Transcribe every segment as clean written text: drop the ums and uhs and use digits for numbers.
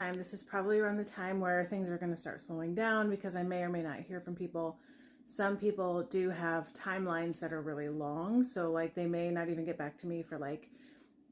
time. This is probably around the time where things are going to start slowing down because I may or may not hear from people. Some people do have timelines that are really long. So like they may not even get back to me for like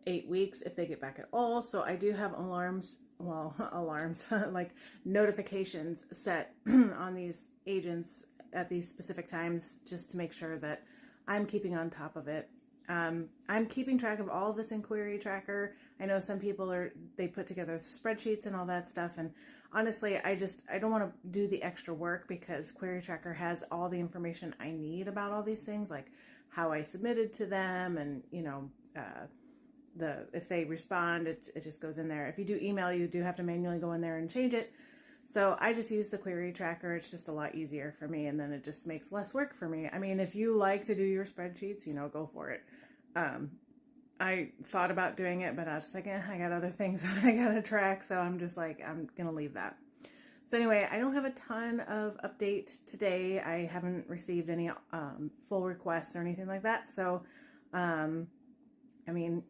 8 weeks if they get back at all. So I do have alarms, well, alarms, like notifications set on these agents at these specific times just to make sure that I'm keeping on top of it. I'm keeping track of all of this in Query Tracker. I know some people they put together spreadsheets and all that stuff. And honestly, I don't want to do the extra work because Query Tracker has all the information I need about all these things, like how I submitted to them and, if they respond, it just goes in there. If you do email, you do have to manually go in there and change it. So I just use the Query Tracker. It's just a lot easier for me, and then it just makes less work for me. I mean, if you like to do your spreadsheets, go for it. I thought about doing it, but I was just like, I got other things that I gotta track, so I'm just like, I'm gonna leave that. So anyway, I don't have a ton of update today. I haven't received any full requests or anything like that. So, I mean,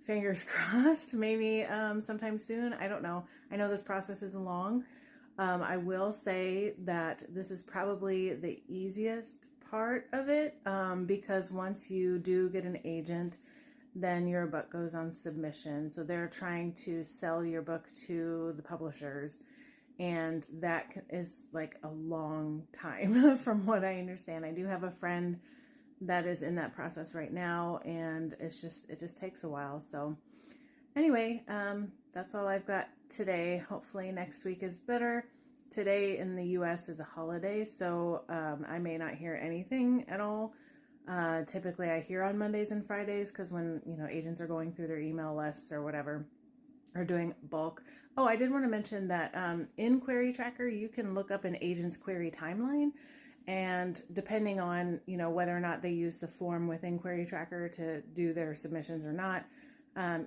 fingers crossed, maybe sometime soon. I don't know. I know this process is long. I will say that this is probably the easiest part of it because once you do get an agent, then your book goes on submission. So they're trying to sell your book to the publishers, and that is like a long time from what I understand. I do have a friend that is in that process right now, and it just takes a while. So anyway, that's all I've got today. Hopefully next week is better. Today in the US is a holiday, so I may not hear anything at all. Typically I hear on Mondays and Fridays because when, agents are going through their email lists or whatever, or doing bulk. Oh, I did want to mention that in Query Tracker, you can look up an agent's query timeline. And depending on, whether or not they use the form within Query Tracker to do their submissions or not,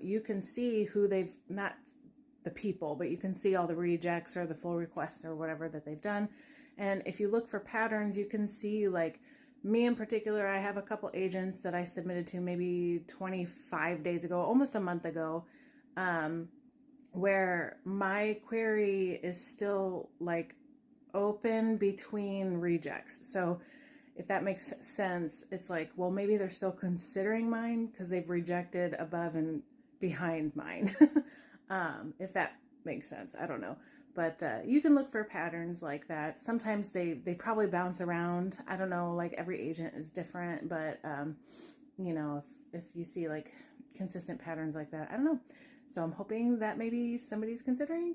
you can see who they've, not the people, but you can see all the rejects or the full requests or whatever that they've done. And if you look for patterns, you can see, like me in particular, I have a couple agents that I submitted to maybe 25 days ago, almost a month ago, where my query is still like open between rejects. So if that makes sense, it's like, well, maybe they're still considering mine because they've rejected above and behind mine. If that makes sense, I don't know. But you can look for patterns like that. Sometimes they probably bounce around. I don't know, like every agent is different, but if you see like consistent patterns like that, I don't know. So I'm hoping that maybe somebody's considering.